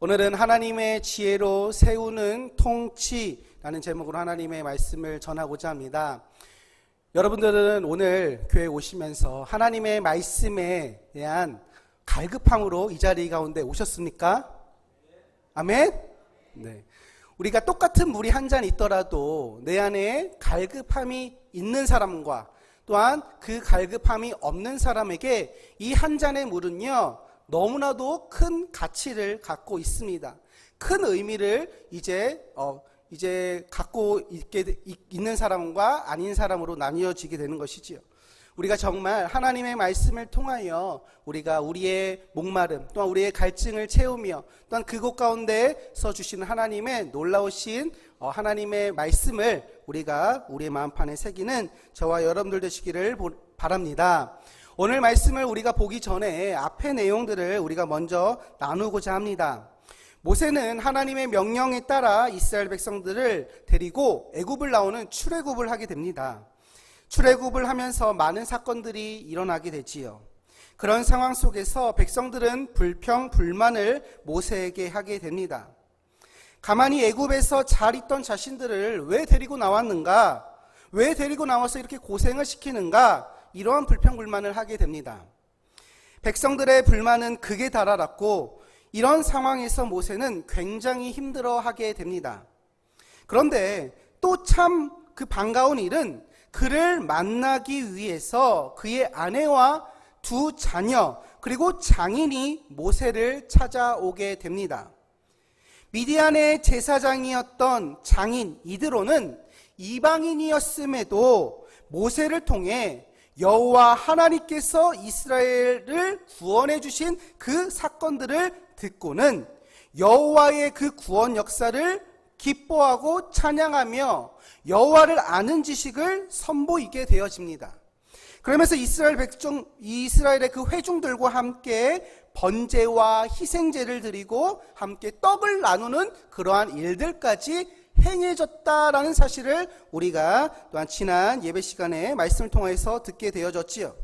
오늘은 하나님의 지혜로 세우는 통치라는 제목으로 하나님의 말씀을 전하고자 합니다. 여러분들은 오늘 교회에 오시면서 하나님의 말씀에 대한 갈급함으로 이 자리 가운데 오셨습니까? 아멘? 네. 우리가 똑같은 물이 한 잔 있더라도 내 안에 갈급함이 있는 사람과 또한 그 갈급함이 없는 사람에게 이 한 잔의 물은요, 너무나도 큰 가치를 갖고 있습니다. 큰 의미를 이제 갖고 있는 사람과 아닌 사람으로 나뉘어지게 되는 것이지요. 우리가 정말 하나님의 말씀을 통하여 우리가 우리의 목마름 또한 우리의 갈증을 채우며 또한 그곳 가운데서 주시는 하나님의 놀라우신 하나님의 말씀을 우리가 우리의 마음판에 새기는 저와 여러분들 되시기를 바랍니다. 오늘 말씀을 우리가 보기 전에 앞의 내용들을 우리가 먼저 나누고자 합니다. 모세는 하나님의 명령에 따라 이스라엘 백성들을 데리고 애굽을 나오는 출애굽을 하게 됩니다. 출애굽을 하면서 많은 사건들이 일어나게 되지요. 그런 상황 속에서 백성들은 불평불만을 모세에게 하게 됩니다. 가만히 애굽에서 잘 있던 자신들을 왜 데리고 나왔는가? 왜 데리고 나와서 이렇게 고생을 시키는가? 이러한 불평불만을 하게 됩니다. 백성들의 불만은 극에 달아났고 이런 상황에서 모세는 굉장히 힘들어하게 됩니다. 그런데 또 참 그 반가운 일은 그를 만나기 위해서 그의 아내와 두 자녀 그리고 장인이 모세를 찾아오게 됩니다. 미디안의 제사장이었던 장인 이드로는 이방인이었음에도 모세를 통해 여호와 하나님께서 이스라엘을 구원해 주신 그 사건들을 듣고는 여호와의 그 구원 역사를 기뻐하고 찬양하며 여호와를 아는 지식을 선보이게 되어집니다. 그러면서 이스라엘의 그 회중들과 함께 번제와 희생제를 드리고 함께 떡을 나누는 그러한 일들까지 행해졌다라는 사실을 우리가 또한 지난 예배 시간에 말씀을 통해서 듣게 되어졌지요.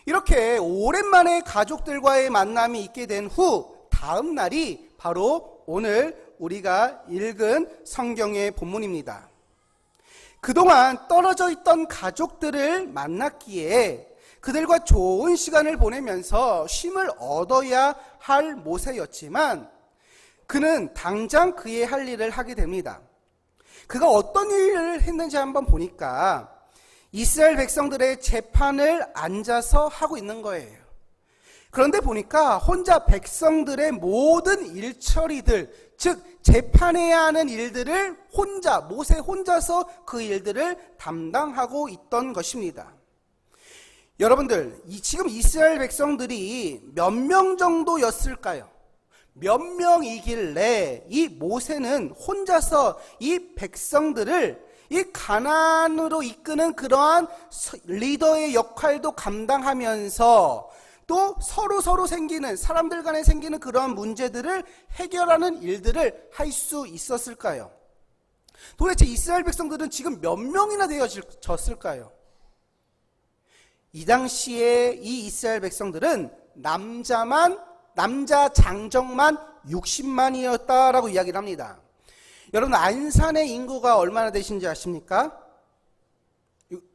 이렇게 오랜만에 가족들과의 만남이 있게 된 후 다음 날이 바로 오늘 우리가 읽은 성경의 본문입니다. 그동안 떨어져 있던 가족들을 만났기에 그들과 좋은 시간을 보내면서 쉼을 얻어야 할 모세였지만 그는 당장 그의 할 일을 하게 됩니다. 그가 어떤 일을 했는지 한번 보니까 이스라엘 백성들의 재판을 앉아서 하고 있는 거예요. 그런데 보니까 혼자 백성들의 모든 일처리들, 즉 재판해야 하는 일들을 모세 혼자서 그 일들을 담당하고 있던 것입니다. 여러분들, 지금 이스라엘 백성들이 몇 명 정도였을까요? 몇 명이길래 이 모세는 혼자서 이 백성들을 이 가나안으로 이끄는 그러한 리더의 역할도 감당하면서 또 서로 생기는 사람들 간에 생기는 그러한 문제들을 해결하는 일들을 할 수 있었을까요? 도대체 이스라엘 백성들은 지금 몇 명이나 되어졌을까요? 이 당시에 이 이스라엘 백성들은 남자 장정만 60만이었다라고 이야기를 합니다. 여러분, 안산의 인구가 얼마나 되신지 아십니까?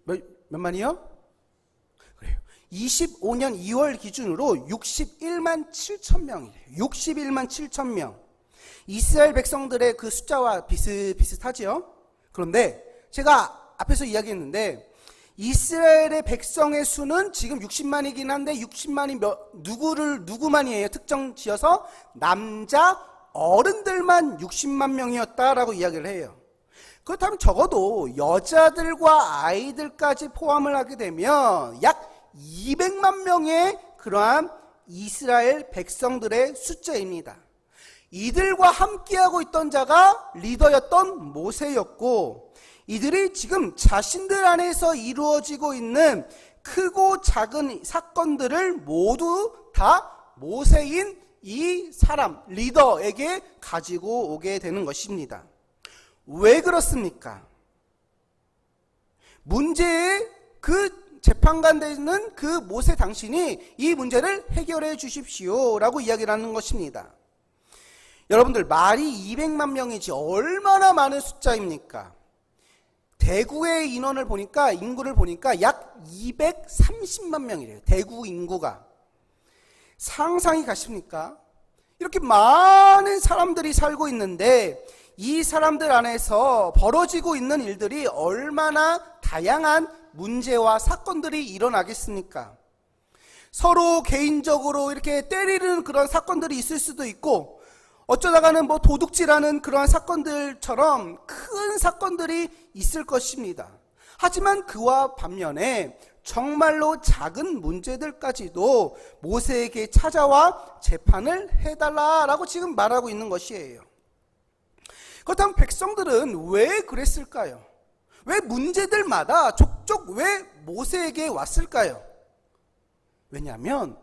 몇 만이요? 그래요. 25년 2월 기준으로 61만 7천 명이에요. 61만 7천 명. 이스라엘 백성들의 그 숫자와 비슷하지요? 그런데 제가 앞에서 이야기했는데 이스라엘의 백성의 수는 지금 60만이긴 한데 60만이 누구만이에요? 특정 지어서 남자 어른들만 60만 명이었다라고 이야기를 해요. 그렇다면 적어도 여자들과 아이들까지 포함을 하게 되면 약 200만 명의 그러한 이스라엘 백성들의 숫자입니다. 이들과 함께하고 있던 자가 리더였던 모세였고 이들이 지금 자신들 안에서 이루어지고 있는 크고 작은 사건들을 모두 다 모세인 이 사람, 리더에게 가지고 오게 되는 것입니다. 왜 그렇습니까? 문제의 그 재판관 되는 그 모세 당신이 이 문제를 해결해 주십시오 라고 이야기를 하는 것입니다. 여러분들 말이 200만 명이지 얼마나 많은 숫자입니까? 대구의 인원을 보니까 인구를 보니까 약 230만 명이래요. 대구 인구가. 상상이 가십니까? 이렇게 많은 사람들이 살고 있는데 이 사람들 안에서 벌어지고 있는 일들이 얼마나 다양한 문제와 사건들이 일어나겠습니까? 서로 개인적으로 이렇게 때리는 그런 사건들이 있을 수도 있고 어쩌다가는 뭐 도둑질하는 그러한 사건들처럼 큰 사건들이 있을 것입니다. 하지만 그와 반면에 정말로 작은 문제들까지도 모세에게 찾아와 재판을 해달라라고 지금 말하고 있는 것이에요. 그렇다면 백성들은 왜 그랬을까요? 왜 문제들마다 족족 왜 모세에게 왔을까요? 왜냐하면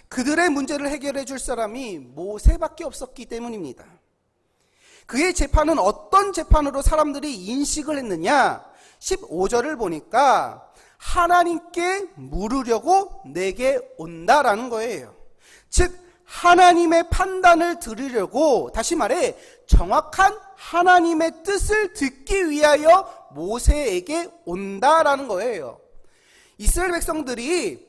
그들의 문제를 해결해 줄 사람이 모세밖에 없었기 때문입니다. 그의 재판은 어떤 재판으로 사람들이 인식을 했느냐? 15절을 보니까 하나님께 물으려고 내게 온다라는 거예요. 즉 하나님의 판단을 들으려고, 다시 말해 정확한 하나님의 뜻을 듣기 위하여 모세에게 온다라는 거예요. 이스라엘 백성들이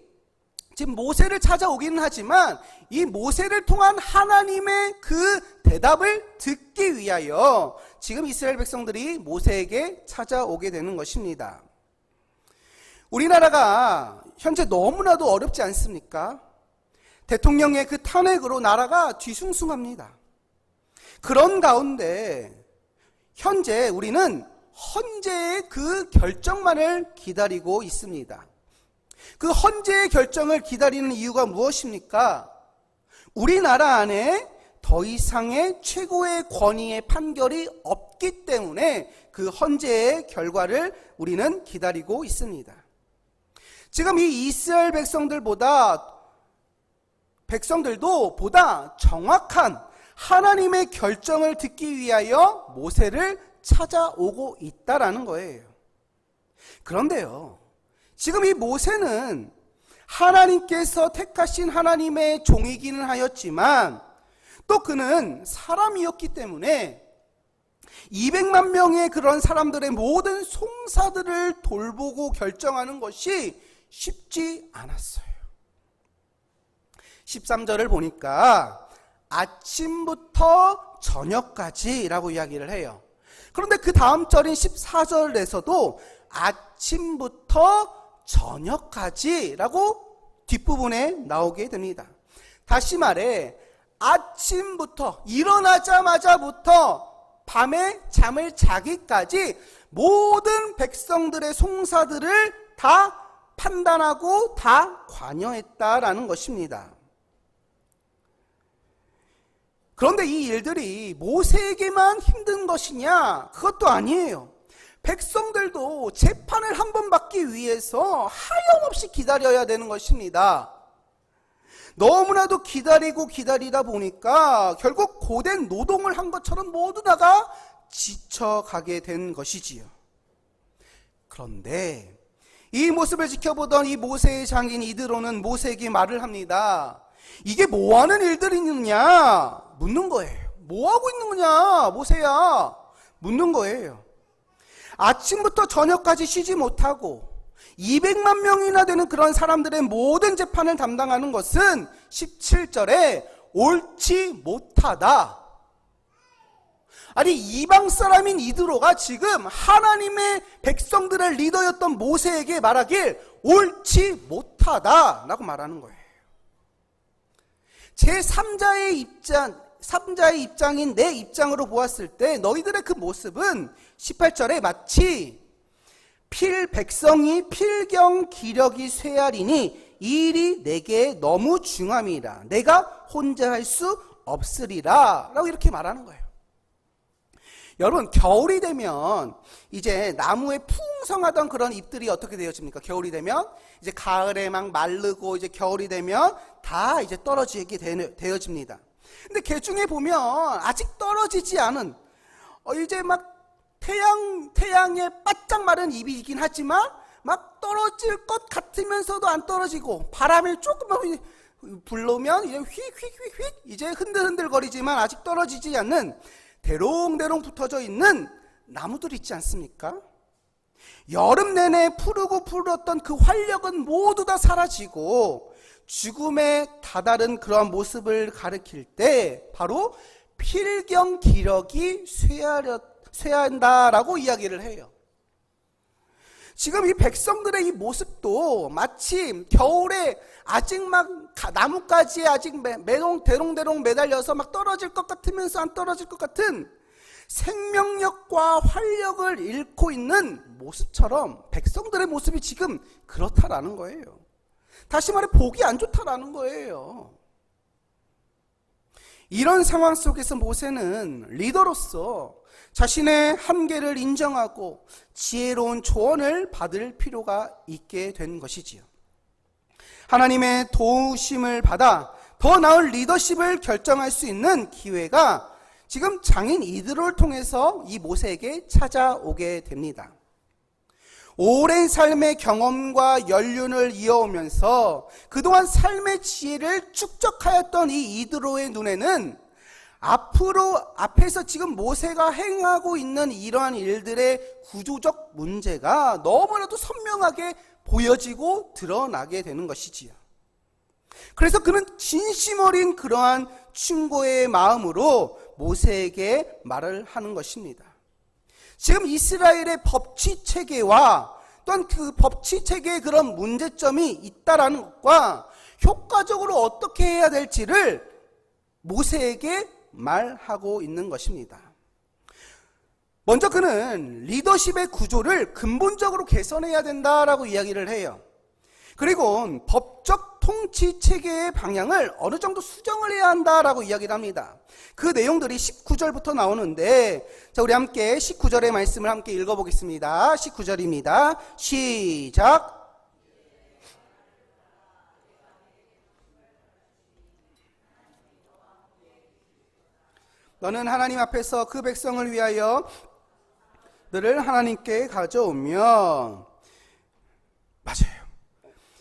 지금 모세를 찾아오기는 하지만 이 모세를 통한 하나님의 그 대답을 듣기 위하여 지금 이스라엘 백성들이 모세에게 찾아오게 되는 것입니다. 우리나라가 현재 너무나도 어렵지 않습니까? 대통령의 그 탄핵으로 나라가 뒤숭숭합니다. 그런 가운데 현재 우리는 헌재의 그 결정만을 기다리고 있습니다. 그 헌재의 결정을 기다리는 이유가 무엇입니까? 우리나라 안에 더 이상의 최고의 권위의 판결이 없기 때문에 그 헌재의 결과를 우리는 기다리고 있습니다. 지금 이 이스라엘 백성들도 보다 정확한 하나님의 결정을 듣기 위하여 모세를 찾아오고 있다라는 거예요. 그런데요, 지금 이 모세는 하나님께서 택하신 하나님의 종이기는 하였지만 또 그는 사람이었기 때문에 200만 명의 그런 사람들의 모든 송사들을 돌보고 결정하는 것이 쉽지 않았어요. 13절을 보니까 아침부터 저녁까지라고 이야기를 해요. 그런데 그 다음 절인 14절에서도 아침부터 저녁까지라고 뒷부분에 나오게 됩니다. 다시 말해 아침부터 일어나자마자부터 밤에 잠을 자기까지 모든 백성들의 송사들을 다 판단하고 다 관여했다라는 것입니다. 그런데 이 일들이 모세에게만 힘든 것이냐? 그것도 아니에요. 백성들도 재판을 한 번 받기 위해서 하염없이 기다려야 되는 것입니다. 너무나도 기다리고 기다리다 보니까 결국 고된 노동을 한 것처럼 모두 다가 지쳐가게 된 것이지요. 그런데 이 모습을 지켜보던 이 모세의 장인 이드로는 모세에게 말을 합니다. 이게 뭐하는 일들이냐 묻는 거예요. 뭐하고 있는 거냐 모세야 묻는 거예요. 아침부터 저녁까지 쉬지 못하고 200만 명이나 되는 그런 사람들의 모든 재판을 담당하는 것은 17절에 옳지 못하다. 아니 이방 사람인 이드로가 지금 하나님의 백성들의 리더였던 모세에게 말하길 옳지 못하다라고 말하는 거예요. 제3자의 입장인 내 입장으로 보았을 때 너희들의 그 모습은 18절에 마치 백성이 필경 기력이 쇠하리니 이 일이 내게 너무 중함이라 내가 혼자 할 수 없으리라 라고 이렇게 말하는 거예요. 여러분 겨울이 되면 이제 나무에 풍성하던 그런 잎들이 어떻게 되어집니까? 겨울이 되면 이제 가을에 막 마르고 이제 겨울이 되면 다 이제 떨어지게 되어집니다. 근데 개중에 보면 아직 떨어지지 않은 이제 막 태양에 바짝 마른 잎이긴 하지만 막 떨어질 것 같으면서도 안 떨어지고 바람에 조금만 부르면 이제 휙휙휙휙 이제 흔들흔들거리지만 아직 떨어지지 않는 대롱대롱 붙어져 있는 나무들 있지 않습니까? 여름 내내 푸르고 푸르던 그 활력은 모두 다 사라지고 죽음에 다다른 그러한 모습을 가리킬 때 바로 필경 기력이 쇠한다라고 이야기를 해요. 지금 이 백성들의 이 모습도 마치 겨울에 아직 막 나뭇가지에 아직 대롱대롱 매달려서 막 떨어질 것 같으면서 안 떨어질 것 같은 생명력과 활력을 잃고 있는 모습처럼 백성들의 모습이 지금 그렇다라는 거예요. 다시 말해 보기 안 좋다라는 거예요. 이런 상황 속에서 모세는 리더로서 자신의 한계를 인정하고 지혜로운 조언을 받을 필요가 있게 된 것이지요. 하나님의 도우심을 받아 더 나은 리더십을 결정할 수 있는 기회가 지금 장인 이드로를 통해서 이 모세에게 찾아오게 됩니다. 오랜 삶의 경험과 연륜을 이어오면서 그동안 삶의 지혜를 축적하였던 이 이드로의 눈에는 앞에서 지금 모세가 행하고 있는 이러한 일들의 구조적 문제가 너무나도 선명하게 보여지고 드러나게 되는 것이지요. 그래서 그는 진심 어린 그러한 충고의 마음으로 모세에게 말을 하는 것입니다. 지금 이스라엘의 법치 체계와 또한 그 법치 체계에 그런 문제점이 있다라는 것과 효과적으로 어떻게 해야 될지를 모세에게 말하고 있는 것입니다. 먼저 그는 리더십의 구조를 근본적으로 개선해야 된다라고 이야기를 해요. 그리고 법적 통치 체계의 방향을 어느 정도 수정을 해야 한다라고 이야기를 합니다. 그 내용들이 19절부터 나오는데, 자, 우리 함께 19절의 말씀을 함께 읽어보겠습니다. 19절입니다. 시작. 너는 하나님 앞에서 그 백성을 위하여 너를 하나님께 가져오면, 맞아요.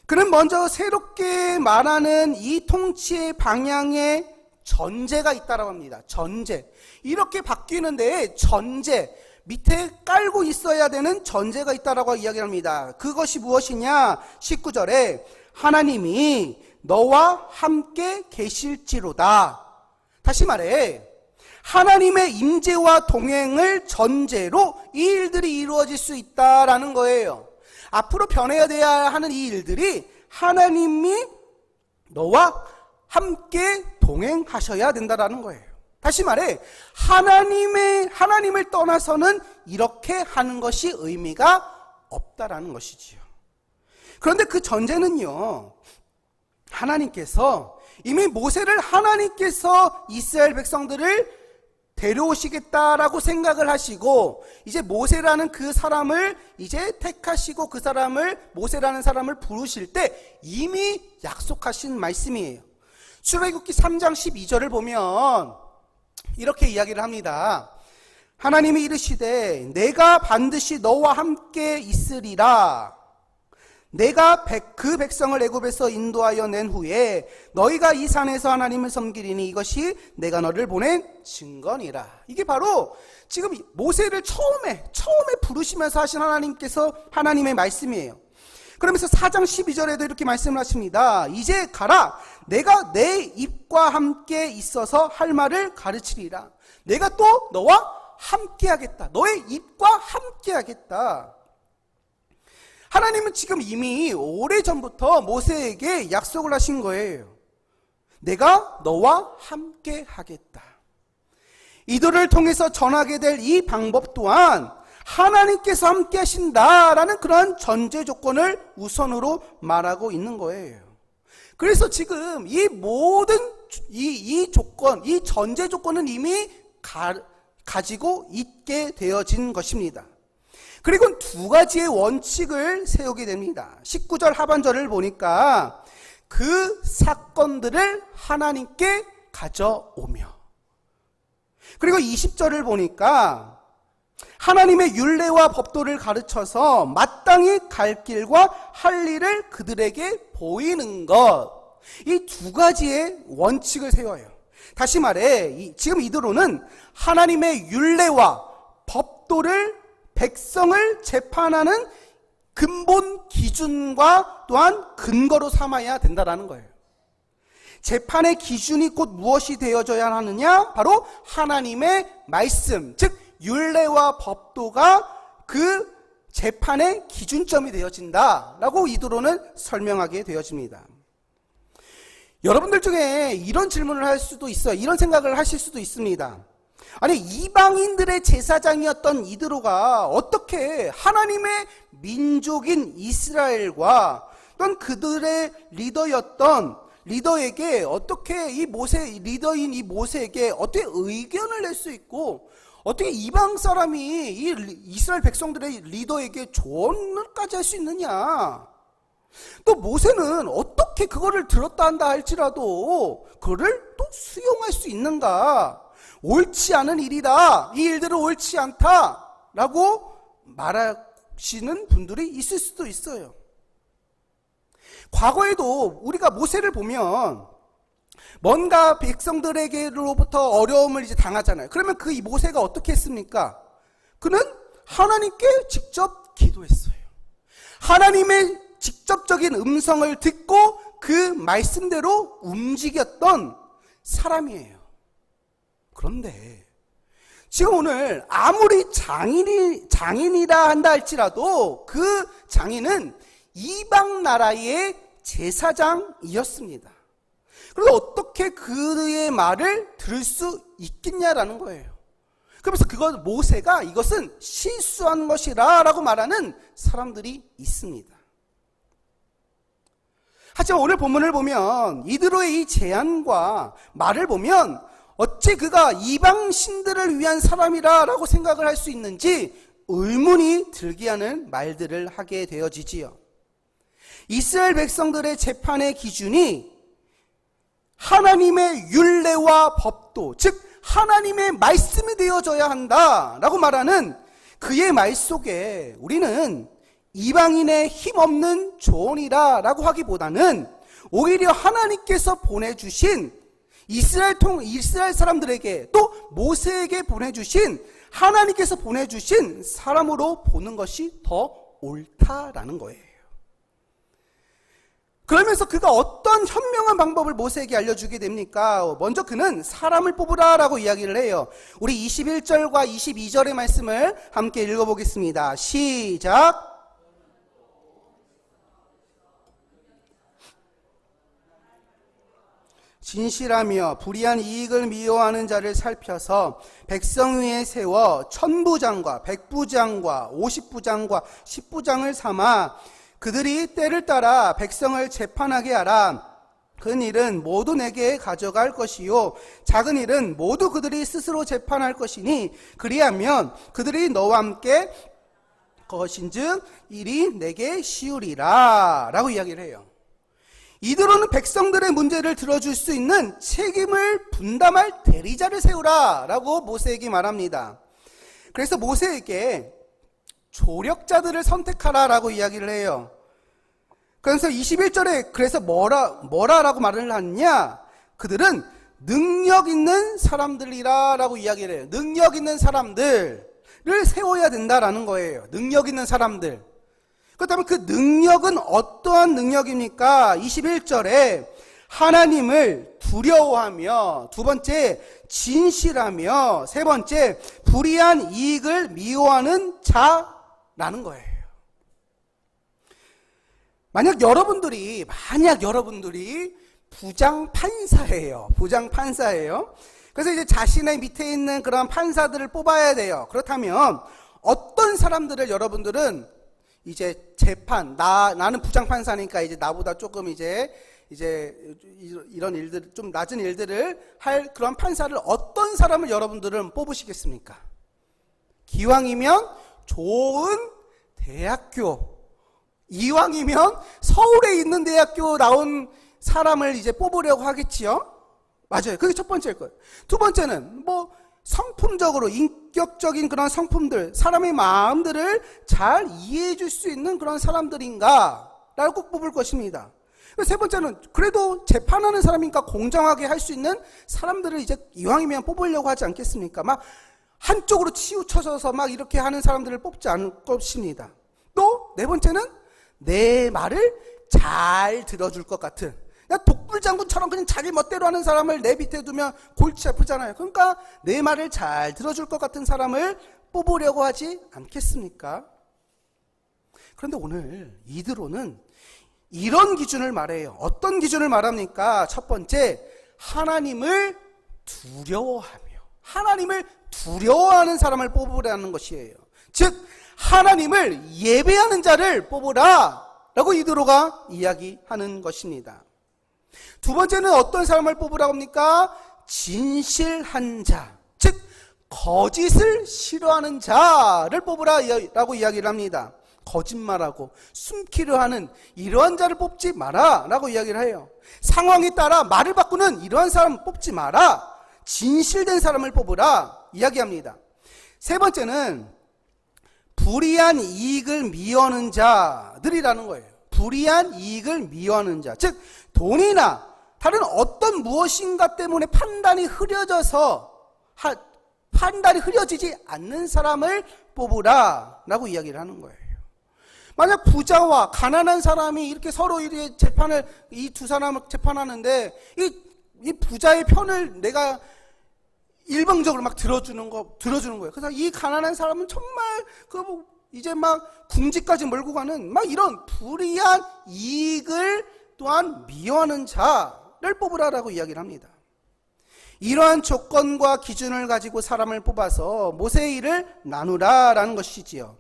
그는 먼저 새롭게 말하는 이 통치의 방향에 전제가 있다고 합니다. 전제. 이렇게 바뀌는데 전제, 밑에 깔고 있어야 되는 전제가 있다라고 이야기합니다. 그것이 무엇이냐? 19절에 하나님이 너와 함께 계실지로다. 다시 말해 하나님의 임재와 동행을 전제로 이 일들이 이루어질 수 있다라는 거예요. 앞으로 변해야 하는 이 일들이 하나님이 너와 함께 동행하셔야 된다라는 거예요. 다시 말해 하나님을 떠나서는 이렇게 하는 것이 의미가 없다라는 것이지요. 그런데 그 전제는요, 하나님께서 이미 모세를 하나님께서 이스라엘 백성들을 데려오시겠다라고 생각을 하시고 이제 모세라는 그 사람을 이제 택하시고 그 사람을 모세라는 사람을 부르실 때 이미 약속하신 말씀이에요. 출애굽기 3장 12절을 보면 이렇게 이야기를 합니다. 하나님이 이르시되 내가 반드시 너와 함께 있으리라. 내가 그 백성을 애굽에서 인도하여 낸 후에 너희가 이 산에서 하나님을 섬기리니 이것이 내가 너를 보낸 증거니라. 이게 바로 지금 모세를 처음에 부르시면서 하신 하나님의 말씀이에요. 그러면서 4장 12절에도 이렇게 말씀을 하십니다. 이제 가라. 내가 내 입과 함께 있어서 할 말을 가르치리라. 내가 또 너와 함께 하겠다. 너의 입과 함께 하겠다. 하나님은 지금 이미 오래전부터 모세에게 약속을 하신 거예요. 내가 너와 함께 하겠다. 이들을 통해서 전하게 될 이 방법 또한 하나님께서 함께 하신다라는 그런 전제 조건을 우선으로 말하고 있는 거예요. 그래서 지금 이 모든 이 조건, 이 전제 조건은 이미 가지고 있게 되어진 것입니다. 그리고 두 가지의 원칙을 세우게 됩니다. 19절 하반절을 보니까 그 사건들을 하나님께 가져오며, 그리고 20절을 보니까 하나님의 율례와 법도를 가르쳐서 마땅히 갈 길과 할 일을 그들에게 보이는 것, 이 두 가지의 원칙을 세워요. 다시 말해 지금 이드로는 하나님의 율례와 법도를 백성을 재판하는 근본 기준과 또한 근거로 삼아야 된다는 거예요. 재판의 기준이 곧 무엇이 되어져야 하느냐? 바로 하나님의 말씀, 즉 율례와 법도가 그 재판의 기준점이 되어진다라고 이드로는 설명하게 되어집니다. 여러분들 중에 이런 질문을 할 수도 있어요. 이런 생각을 하실 수도 있습니다. 아니, 이방인들의 제사장이었던 이드로가 어떻게 하나님의 민족인 이스라엘과 또는 그들의 리더에게 어떻게 리더인 이 모세에게 어떻게 의견을 낼 수 있고 어떻게 이방 사람이 이 이스라엘 백성들의 리더에게 조언을까지 할 수 있느냐? 또 모세는 어떻게 그거를 들었다 한다 할지라도 그거를 또 수용할 수 있는가? 옳지 않은 일이다. 이 일들은 옳지 않다라고 말하시는 분들이 있을 수도 있어요. 과거에도 우리가 모세를 보면 뭔가 백성들에게로부터 어려움을 이제 당하잖아요. 그러면 그 모세가 어떻게 했습니까? 그는 하나님께 직접 기도했어요. 하나님의 직접적인 음성을 듣고 그 말씀대로 움직였던 사람이에요. 그런데 지금 오늘 아무리 장인이라 한다 할지라도 그 장인은 이방 나라의 제사장이었습니다. 그래서 어떻게 그의 말을 들을 수 있겠냐라는 거예요. 그러면서 모세가 이것은 실수한 것이라 라고 말하는 사람들이 있습니다. 하지만 오늘 본문을 보면 이드로의 이 제안과 말을 보면 어찌 그가 이방 신들을 위한 사람이라 라고 생각을 할 수 있는지 의문이 들게 하는 말들을 하게 되어지지요. 이스라엘 백성들의 재판의 기준이 하나님의 율례와 법도, 즉 하나님의 말씀이 되어져야 한다라고 말하는 그의 말 속에 우리는 이방인의 힘없는 조언이라고 하기보다는 오히려 하나님께서 보내주신 이스라엘 사람들에게 또 모세에게 보내주신 하나님께서 보내주신 사람으로 보는 것이 더 옳다라는 거예요. 그러면서 그가 어떤 현명한 방법을 모세에게 알려주게 됩니까? 먼저 그는 사람을 뽑으라라고 이야기를 해요. 우리 21절과 22절의 말씀을 함께 읽어보겠습니다. 시작. 진실하며 불의한 이익을 미워하는 자를 살펴서 백성 위에 세워 천부장과 백부장과 50부장과 10부장을 삼아 그들이 때를 따라 백성을 재판하게 하라. 큰 일은 모두 내게 가져갈 것이요 작은 일은 모두 그들이 스스로 재판할 것이니 그리하면 그들이 너와 함께 것인즉 일이 내게 쉬우리라 라고 이야기를 해요. 이들은 백성들의 문제를 들어줄 수 있는 책임을 분담할 대리자를 세우라 라고 모세에게 말합니다. 그래서 모세에게 조력자들을 선택하라 라고 이야기를 해요. 그래서 21절에 그래서 뭐라라고 말을 하느냐? 그들은 능력 있는 사람들이라 라고 이야기를 해요. 능력 있는 사람들을 세워야 된다라는 거예요. 능력 있는 사람들. 그렇다면 그 능력은 어떠한 능력입니까? 21절에 하나님을 두려워하며, 두 번째 진실하며, 세 번째 불의한 이익을 미워하는 자라는 거예요. 만약 여러분들이 부장판사예요. 그래서 이제 자신의 밑에 있는 그런 판사들을 뽑아야 돼요. 그렇다면 어떤 사람들을 여러분들은 이제 재판, 나는 부장판사니까 이제 나보다 조금 이제 이런 일들, 좀 낮은 일들을 할 그런 판사를 어떤 사람을 여러분들은 뽑으시겠습니까? 기왕이면 좋은 대학교, 이왕이면 서울에 있는 대학교 나온 사람을 이제 뽑으려고 하겠지요? 맞아요. 그게 첫 번째일 거예요. 두 번째는 성품적으로 인격적인 그런 성품들, 사람의 마음들을 잘 이해해 줄 수 있는 그런 사람들인가? 라고 꼭 뽑을 것입니다. 세 번째는 그래도 재판하는 사람이니까 공정하게 할 수 있는 사람들을 이제 이왕이면 뽑으려고 하지 않겠습니까? 막 한쪽으로 치우쳐져서 막 이렇게 하는 사람들을 뽑지 않을 것입니다. 또 네 번째는 내 말을 잘 들어줄 것 같은, 그냥 독불장군처럼 그냥 자기 멋대로 하는 사람을 내 밑에 두면 골치 아프잖아요. 그러니까 내 말을 잘 들어줄 것 같은 사람을 뽑으려고 하지 않겠습니까? 그런데 오늘 이드로는 이런 기준을 말해요. 어떤 기준을 말합니까? 첫 번째, 하나님을 두려워하며, 하나님을 두려워하는 사람을 뽑으라는 것이에요. 즉 하나님을 예배하는 자를 뽑으라 라고 이드로가 이야기하는 것입니다. 두 번째는 어떤 사람을 뽑으라고 합니까? 진실한 자, 즉 거짓을 싫어하는 자를 뽑으라 라고 이야기를 합니다. 거짓말하고 숨기려 하는 이러한 자를 뽑지 마라 라고 이야기를 해요. 상황에 따라 말을 바꾸는 이러한 사람 뽑지 마라, 진실된 사람을 뽑으라 이야기합니다. 세 번째는 불의한 이익을 미워하는 자들이라는 거예요. 불의한 이익을 미워하는 자, 즉 돈이나 다른 어떤 무엇인가 때문에 판단이 흐려지지 않는 사람을 뽑으라 라고 이야기를 하는 거예요. 만약 부자와 가난한 사람이 이렇게 서로 이렇게 재판을, 이 두 사람을 재판하는데 이 부자의 편을 내가 일방적으로 막 들어주는 거예요. 그래서 이 가난한 사람은 정말 이제 막 궁지까지 몰고 가는 막 이런 불의한 이익을 또한 미워하는 자를 뽑으라라고 이야기를 합니다. 이러한 조건과 기준을 가지고 사람을 뽑아서 모세의 일을 나누라라는 것이지요.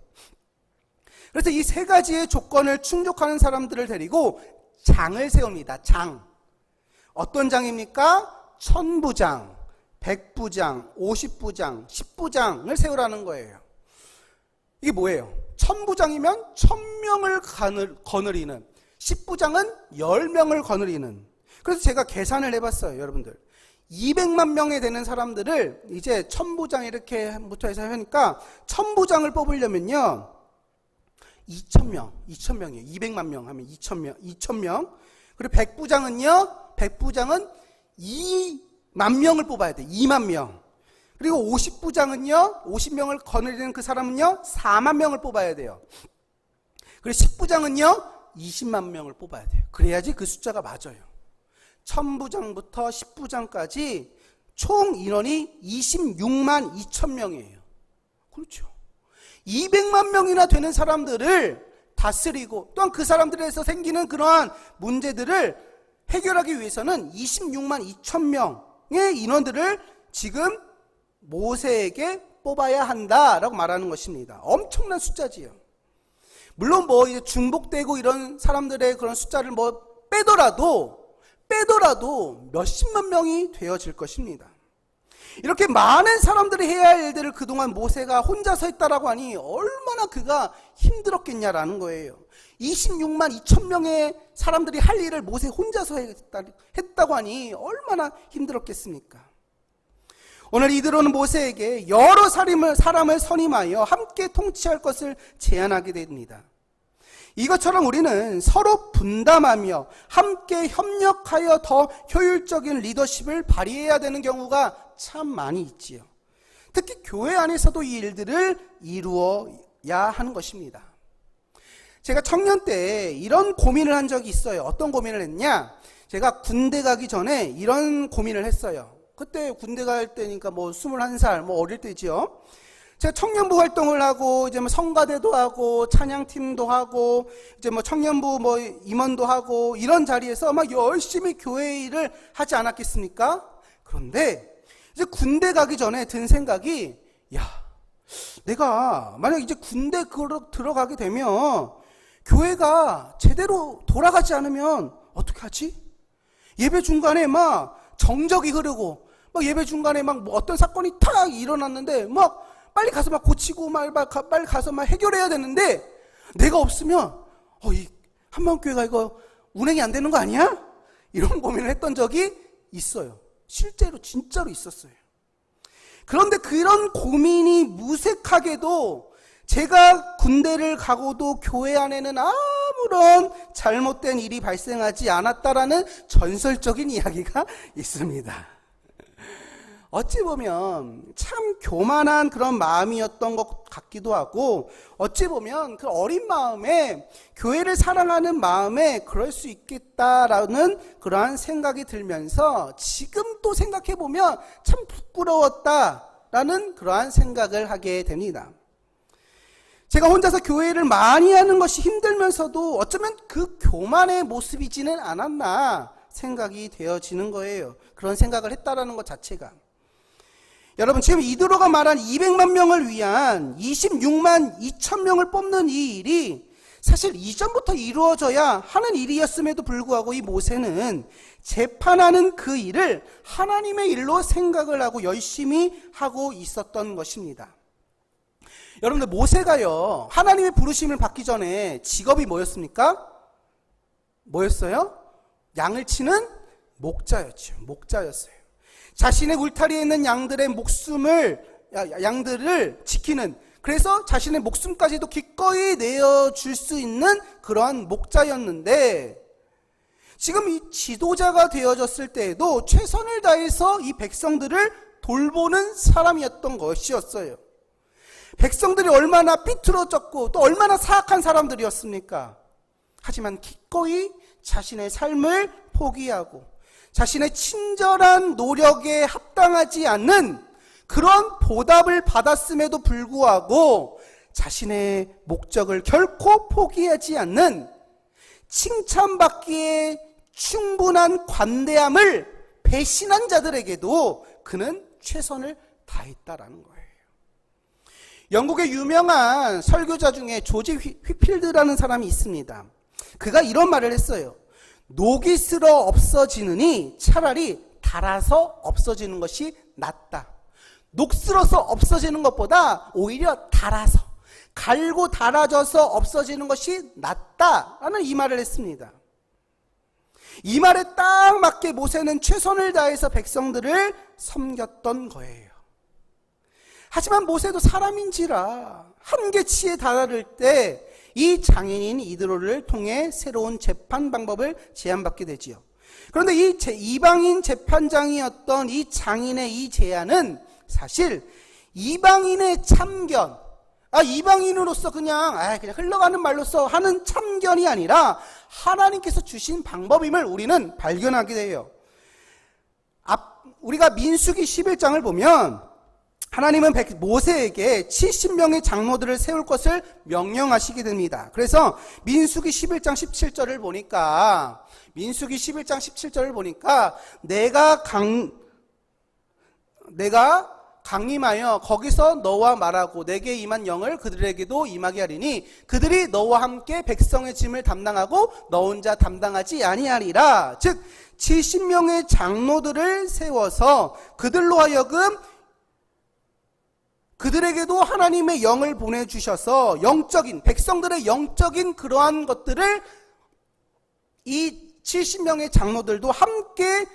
그래서 이 세 가지의 조건을 충족하는 사람들을 데리고 장을 세웁니다. 장. 어떤 장입니까? 1000부장, 100부장, 50부장, 10부장을 세우라는 거예요. 이게 뭐예요? 1000부장이면 1000명을 거느리는, 10부장은 10명을 거느리는. 그래서 제가 계산을 해봤어요, 여러분들. 200만 명에 되는 사람들을 이제 1000부장 이렇게부터 해서 하니까 1000부장을 뽑으려면요 2000명이에요. 200만 명 하면 2000명. 그리고 100부장은 2만 명을 뽑아야 돼. 2만 명. 그리고 50부장은요, 50명을 거느리는 그 사람은요, 4만 명을 뽑아야 돼요. 그리고 10부장은요, 20만 명을 뽑아야 돼요. 그래야지 그 숫자가 맞아요. 1000부장부터 10부장까지 총 인원이 26만 2천 명이에요. 그렇죠. 200만 명이나 되는 사람들을 다스리고 또한 그 사람들에서 생기는 그러한 문제들을 해결하기 위해서는 26만 2천 명의 인원들을 지금 모세에게 뽑아야 한다라고 말하는 것입니다. 엄청난 숫자지요. 물론 이제 중복되고 이런 사람들의 그런 숫자를 빼더라도 몇십만 명이 되어질 것입니다. 이렇게 많은 사람들이 해야 할 일들을 그동안 모세가 혼자서 했다라고 하니 얼마나 그가 힘들었겠냐라는 거예요. 26만 2천 명의 사람들이 할 일을 모세 혼자서 했다고 하니 얼마나 힘들었겠습니까? 오늘 이드로는 모세에게 여러 사람을 선임하여 함께 통치할 것을 제안하게 됩니다. 이것처럼 우리는 서로 분담하며 함께 협력하여 더 효율적인 리더십을 발휘해야 되는 경우가 참 많이 있지요. 특히 교회 안에서도 이 일들을 이루어야 하는 것입니다. 제가 청년 때 이런 고민을 한 적이 있어요. 어떤 고민을 했냐? 제가 군대 가기 전에 이런 고민을 했어요. 그때 군대 갈 때니까 21살, 어릴 때지요. 제가 청년부 활동을 하고, 이제 성가대도 하고, 찬양팀도 하고, 이제 청년부 임원도 하고, 이런 자리에서 막 열심히 교회 일을 하지 않았겠습니까? 그런데, 이제 군대 가기 전에 든 생각이, 내가 만약 이제 군대 들어가게 되면, 교회가 제대로 돌아가지 않으면 어떻게 하지? 예배 중간에 정적이 흐르고, 예배 중간에 어떤 사건이 탁 일어났는데, 빨리 가서 고치고 빨리 가서 해결해야 되는데 내가 없으면 이 한마음교회가 이거 운행이 안 되는 거 아니야? 이런 고민을 했던 적이 있어요. 실제로 진짜로 있었어요. 그런데 그런 고민이 무색하게도 제가 군대를 가고도 교회 안에는 아무 아무런 잘못된 일이 발생하지 않았다라는 전설적인 이야기가 있습니다. 어찌 보면 참 교만한 그런 마음이었던 것 같기도 하고, 어찌 보면 그 어린 마음에, 교회를 사랑하는 마음에 그럴 수 있겠다라는 그러한 생각이 들면서 지금 또 생각해보면 참 부끄러웠다라는 그러한 생각을 하게 됩니다. 제가 혼자서 교회를 많이 하는 것이 힘들면서도 어쩌면 그 교만의 모습이지는 않았나 생각이 되어지는 거예요. 그런 생각을 했다라는 것 자체가. 여러분, 지금 이드로가 말한 200만 명을 위한 26만 2천 명을 뽑는 이 일이 사실 이전부터 이루어져야 하는 일이었음에도 불구하고 이 모세는 재판하는 그 일을 하나님의 일로 생각을 하고 열심히 하고 있었던 것입니다. 여러분들, 모세가요, 하나님의 부르심을 받기 전에 직업이 뭐였습니까? 뭐였어요? 양을 치는 목자였죠. 목자였어요. 자신의 울타리에 있는 양들의 양들을 지키는, 그래서 자신의 목숨까지도 기꺼이 내어줄 수 있는 그러한 목자였는데, 지금 이 지도자가 되어졌을 때에도 최선을 다해서 이 백성들을 돌보는 사람이었던 것이었어요. 백성들이 얼마나 삐뚤어졌고 또 얼마나 사악한 사람들이었습니까? 하지만 기꺼이 자신의 삶을 포기하고 자신의 친절한 노력에 합당하지 않는 그런 보답을 받았음에도 불구하고 자신의 목적을 결코 포기하지 않는, 칭찬받기에 충분한 관대함을 배신한 자들에게도 그는 최선을 다했다라는 거예요. 영국의 유명한 설교자 중에 조지 휘필드라는 사람이 있습니다. 그가 이런 말을 했어요. 녹이 슬어 없어지느니 차라리 달아서 없어지는 것이 낫다. 녹슬어서 없어지는 것보다 오히려 달아서, 갈고 달아져서 없어지는 것이 낫다라는 이 말을 했습니다. 이 말에 딱 맞게 모세는 최선을 다해서 백성들을 섬겼던 거예요. 하지만 모세도 사람인지라 한계치에 달할 때 이 장인인 이드로를 통해 새로운 재판 방법을 제안받게 되지요. 그런데 이 이방인 재판장이었던 이 장인의 이 제안은 사실 이방인의 참견, 이방인으로서 그냥 흘러가는 말로서 하는 참견이 아니라 하나님께서 주신 방법임을 우리는 발견하게 돼요. 우리가 민수기 11장을 보면 하나님은 모세에게 70명의 장로들을 세울 것을 명령하시게 됩니다. 그래서 민수기 11장 17절을 보니까 내가 강림하여 거기서 너와 말하고 내게 임한 영을 그들에게도 임하게 하리니 그들이 너와 함께 백성의 짐을 담당하고 너 혼자 담당하지 아니하리라. 즉 70명의 장로들을 세워서 그들로 하여금 그들에게도 하나님의 영을 보내주셔서 백성들의 영적인 그러한 것들을 이 70명의 장로들도 함께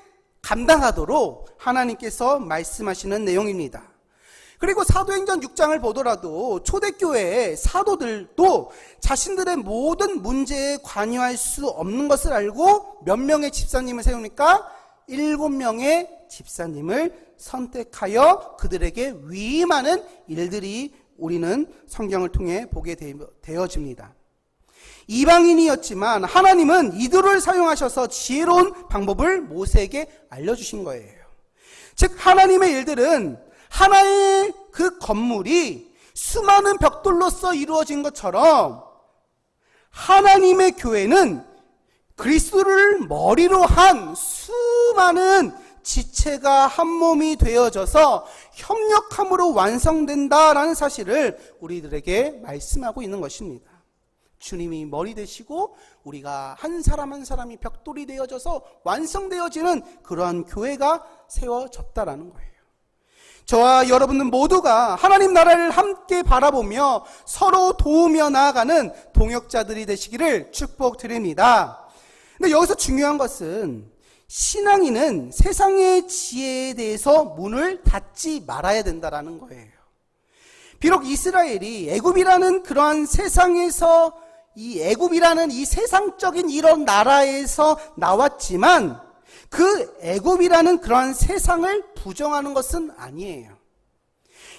감당하도록 하나님께서 말씀하시는 내용입니다. 그리고 사도행전 6장을 보더라도 초대교회의 사도들도 자신들의 모든 문제에 관여할 수 없는 것을 알고 몇 명의 집사님을 세우니까 7명의 집사님을 선택하여 그들에게 위임하는 일들이 우리는 성경을 통해 보게 되어집니다. 이방인이었지만 하나님은 이들을 사용하셔서 지혜로운 방법을 모세에게 알려주신 거예요. 즉 하나님의 일들은 하나의 그 건물이 수많은 벽돌로서 이루어진 것처럼 하나님의 교회는 그리스도를 머리로 한 수많은 지체가 한 몸이 되어져서 협력함으로 완성된다라는 사실을 우리들에게 말씀하고 있는 것입니다. 주님이 머리 되시고 우리가 한 사람 한 사람이 벽돌이 되어져서 완성되어지는 그러한 교회가 세워졌다라는 거예요. 저와 여러분들 모두가 하나님 나라를 함께 바라보며 서로 도우며 나아가는 동역자들이 되시기를 축복드립니다. 근데 여기서 중요한 것은 신앙인은 세상의 지혜에 대해서 문을 닫지 말아야 된다라는 거예요. 비록 이스라엘이 애굽이라는 그러한 세상에서 이 애굽이라는 이 세상적인 이런 나라에서 나왔지만 그 애굽이라는 그러한 세상을 부정하는 것은 아니에요.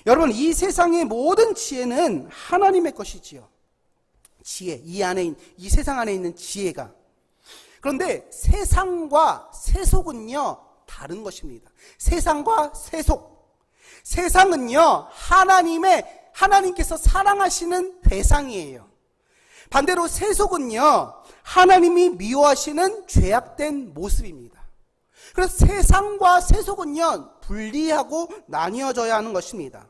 여러분, 이 세상의 모든 지혜는 하나님의 것이지요. 지혜, 이 세상 안에 있는 지혜가. 그런데 세상과 세속은요, 다른 것입니다. 세상과 세속. 세상은요, 하나님께서 사랑하시는 대상이에요. 반대로 세속은요, 하나님이 미워하시는 죄악된 모습입니다. 그래서 세상과 세속은요, 분리하고 나뉘어져야 하는 것입니다.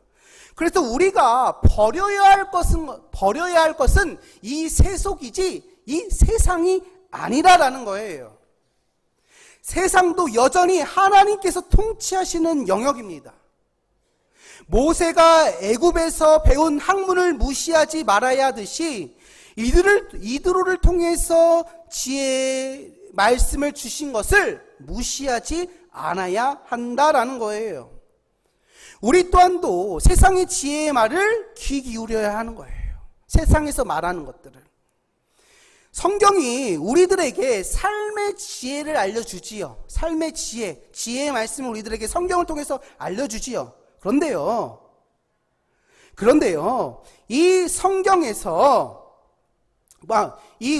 그래서 우리가 버려야 할 것은 이 세속이지 이 세상이 아니라라는 거예요. 세상도 여전히 하나님께서 통치하시는 영역입니다. 모세가 애굽에서 배운 학문을 무시하지 말아야 하듯이 이드로를 통해서 지혜의 말씀을 주신 것을 무시하지 않아야 한다라는 거예요. 우리 또한도 세상의 지혜의 말을 귀 기울여야 하는 거예요. 세상에서 말하는 것들을. 성경이 우리들에게 삶의 지혜를 알려주지요. 삶의 지혜의 말씀을 우리들에게 성경을 통해서 알려주지요. 그런데요, 이 성경에서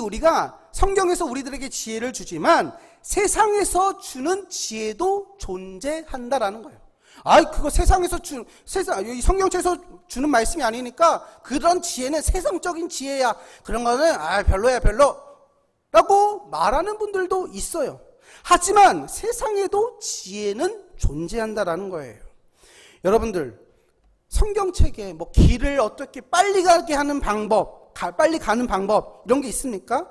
우리가 성경에서 우리들에게 지혜를 주지만 세상에서 주는 지혜도 존재한다라는 거예요. 그거 이 성경책에서 주는 말씀이 아니니까 그런 지혜는 세상적인 지혜야. 그런 거는 별로야, 라고 말하는 분들도 있어요. 하지만 세상에도 지혜는 존재한다라는 거예요. 여러분들, 성경책에 길을 어떻게 빨리 가게 하는 방법, 빨리 가는 방법, 이런 게 있습니까?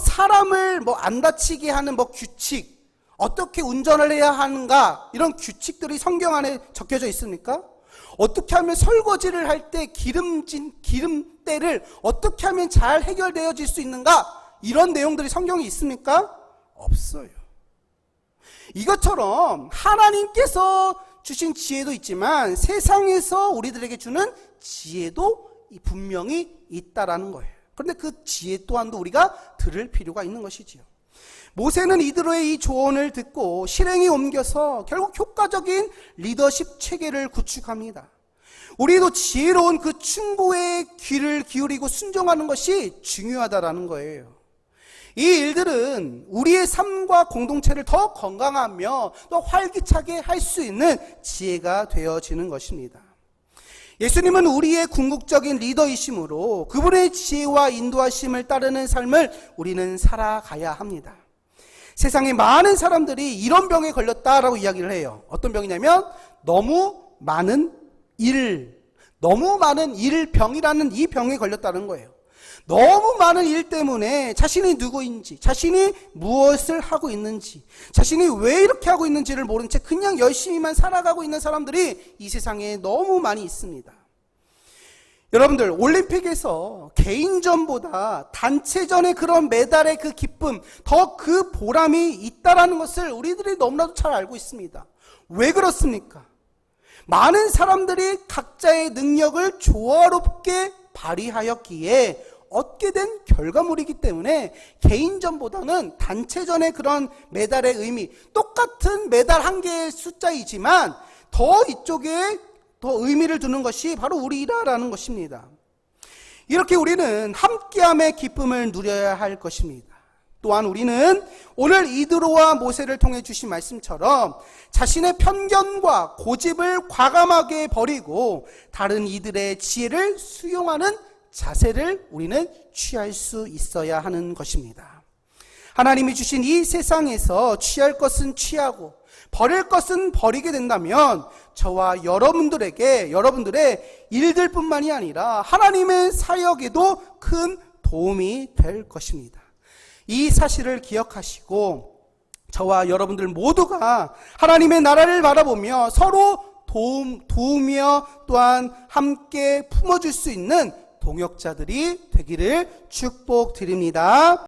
사람을 안 다치게 하는 규칙, 어떻게 운전을 해야 하는가, 이런 규칙들이 성경 안에 적혀져 있습니까? 어떻게 하면 설거지를 할 때 기름때를 어떻게 하면 잘 해결되어질 수 있는가, 이런 내용들이 성경에 있습니까? 없어요. 이것처럼 하나님께서 주신 지혜도 있지만 세상에서 우리들에게 주는 지혜도 분명히 있다라는 거예요. 그런데 그 지혜 또한도 우리가 들을 필요가 있는 것이지요. 모세는 이드로의 이 조언을 듣고 실행에 옮겨서 결국 효과적인 리더십 체계를 구축합니다. 우리도 지혜로운 그 충고에 귀를 기울이고 순종하는 것이 중요하다라는 거예요. 이 일들은 우리의 삶과 공동체를 더 건강하며 더 활기차게 할 수 있는 지혜가 되어지는 것입니다. 예수님은 우리의 궁극적인 리더이심으로 그분의 지혜와 인도하심을 따르는 삶을 우리는 살아가야 합니다. 세상에 많은 사람들이 이런 병에 걸렸다라고 이야기를 해요. 어떤 병이냐면 너무 많은 일병이라는 이 병에 걸렸다는 거예요. 너무 많은 일 때문에 자신이 누구인지, 자신이 무엇을 하고 있는지, 자신이 왜 이렇게 하고 있는지를 모른 채 그냥 열심히만 살아가고 있는 사람들이 이 세상에 너무 많이 있습니다. 여러분들, 올림픽에서 개인전보다 단체전의 그런 메달의 그 기쁨, 더 그 보람이 있다라는 것을 우리들이 너무나도 잘 알고 있습니다. 왜 그렇습니까? 많은 사람들이 각자의 능력을 조화롭게 발휘하였기에 얻게 된 결과물이기 때문에 개인전보다는 단체전의 그런 메달의 의미, 똑같은 메달 한 개의 숫자이지만 이쪽에 더 의미를 두는 것이 바로 우리라는 것입니다. 이렇게 우리는 함께함의 기쁨을 누려야 할 것입니다. 또한 우리는 오늘 이드로와 모세를 통해 주신 말씀처럼 자신의 편견과 고집을 과감하게 버리고 다른 이들의 지혜를 수용하는 자세를 우리는 취할 수 있어야 하는 것입니다. 하나님이 주신 이 세상에서 취할 것은 취하고 버릴 것은 버리게 된다면 저와 여러분들의 일들뿐만이 아니라 하나님의 사역에도 큰 도움이 될 것입니다. 이 사실을 기억하시고 저와 여러분들 모두가 하나님의 나라를 바라보며 서로 도우며 또한 함께 품어줄 수 있는 동역자들이 되기를 축복드립니다.